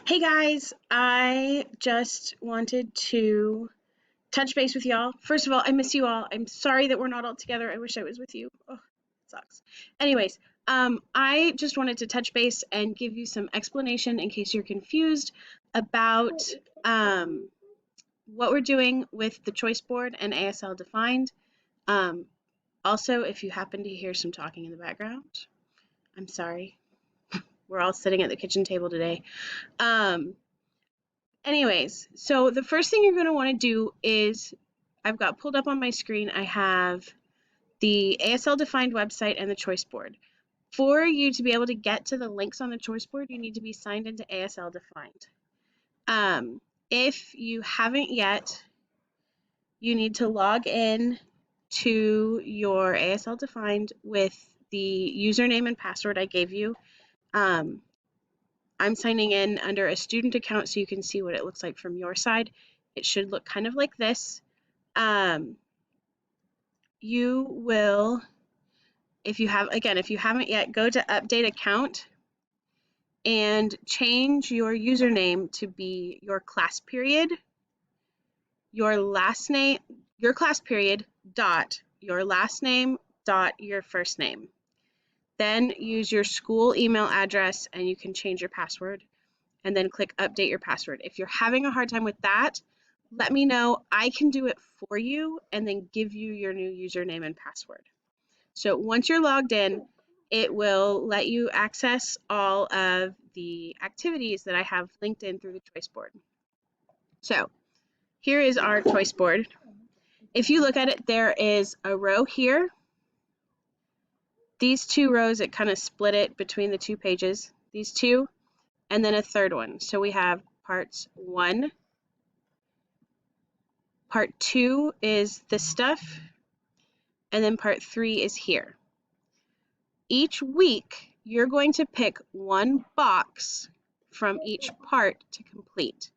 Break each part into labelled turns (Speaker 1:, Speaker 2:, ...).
Speaker 1: Hey guys, I just wanted to touch base with y'all. First of all, I miss you all. I'm sorry that we're not all together. I wish I was with you. Oh, it sucks. Anyways, I just wanted to touch base and give you some explanation in case you're confused about um, what we're doing with the choice board and ASL defined. Um, Also, if you happen to hear some talking in the background, I'm sorry. We're all sitting at the kitchen table today. Um, Anyways, so the first thing you're going to want to do is I've got pulled up on my screen, I have the ASL defined website and the choice board. For you to be able to get to the links on the choice board, you need to be signed into ASL defined. If you haven't yet, you need to log in to your ASL defined with the username and password I gave you. Um, I'm signing in under a student account so you can see what it looks like from your side. It should look kind of like this. You will, if you haven't yet, go to update account and change your username to be your class period, your last name, your class period, dot, your last name, dot, your first name. Then use your school email address and you can change your password and then click update your password. If you're having a hard time with that, let me know. I can do it for you and then give you your new username and password. So once you're logged in, it will let you access all of the activities that I have linked in through the choice board. So here is our choice board. If you look at it, there is a row here. These two rows, it kind of split it between the two pages, these two, and then a third one. So we have parts 1, part 2 is this stuff, and then part 3 is here. Each week, you're going to pick one box from each part to complete.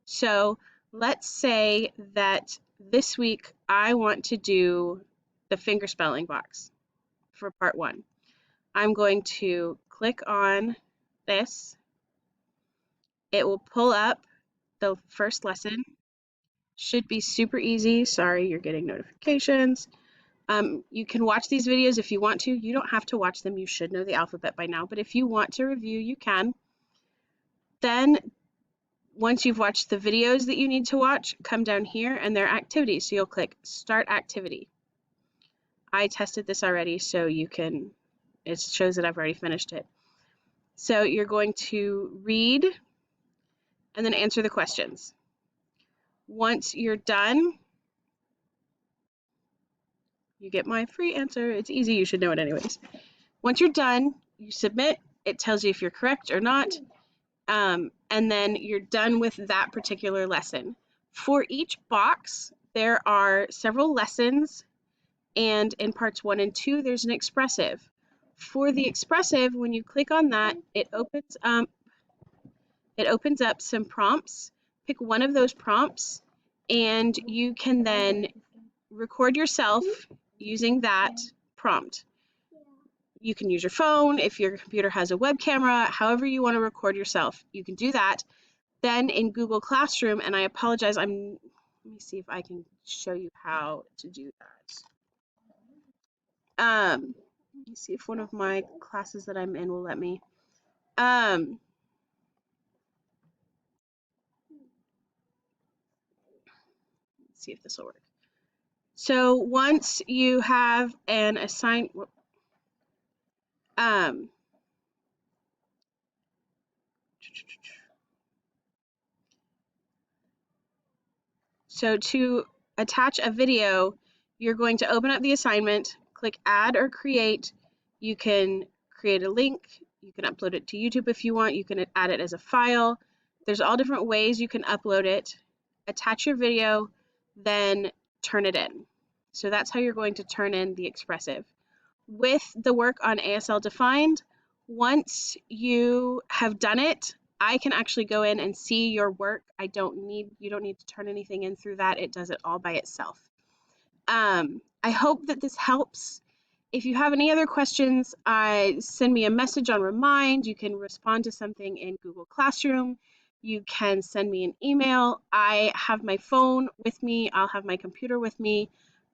Speaker 1: So let's say that this week I want to do the fingerspelling box for part 1. I'm going to click on this. It will pull up the first lesson. Should be super easy. Sorry, you're getting notifications. You can watch these videos if you want to. You don't have to watch them. You should know the alphabet by now, but if you want to review, you can. Then once you've watched the videos that you need to watch, come down here and there are activities. So you'll click Start Activity. I tested this already, so it shows that I've already finished it. So you're going to read and then answer the questions. Once you're done, you get my free answer. It's easy, you should know it anyways. Once you're done, you submit. It tells you if you're correct or not. And then you're done with that particular lesson. For each box, there are several lessons, and in parts 1 and 2, there's an expressive. For the expressive, when you click on that, it opens up some prompts. Pick one of those prompts, and you can then record yourself using that prompt. You can use your phone, if your computer has a web camera, however you want to record yourself, you can do that. Then in Google Classroom, and I apologize, let me see if I can show you how to do that. Let me see if one of my classes that I'm in will let me. Let's see if this will work. So once you have an assigned, so to attach a video, you're going to open up the assignment, click add or create. You can create a link, you can upload it to YouTube if you want, you can add it as a file. There's all different ways you can upload it, attach your video, then turn it in. So that's how you're going to turn in the expressive. With the work on ASL defined, once you have done it, I can actually go in and see your work. You don't need to turn anything in through that. It does it all by itself. I hope that this helps. If you have any other questions, send me a message on Remind. You can respond to something in Google Classroom. You can send me an email. I have my phone with me. I'll have my computer with me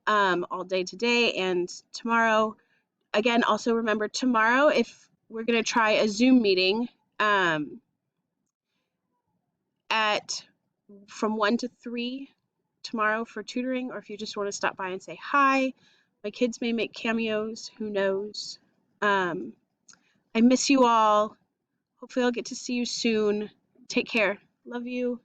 Speaker 1: all day today and tomorrow. Again, also remember tomorrow, if we're going to try a Zoom meeting from 1 to 3 tomorrow for tutoring, or if you just want to stop by and say hi. My kids may make cameos, who knows. I miss you all. Hopefully I'll get to see you soon. Take care. Love you.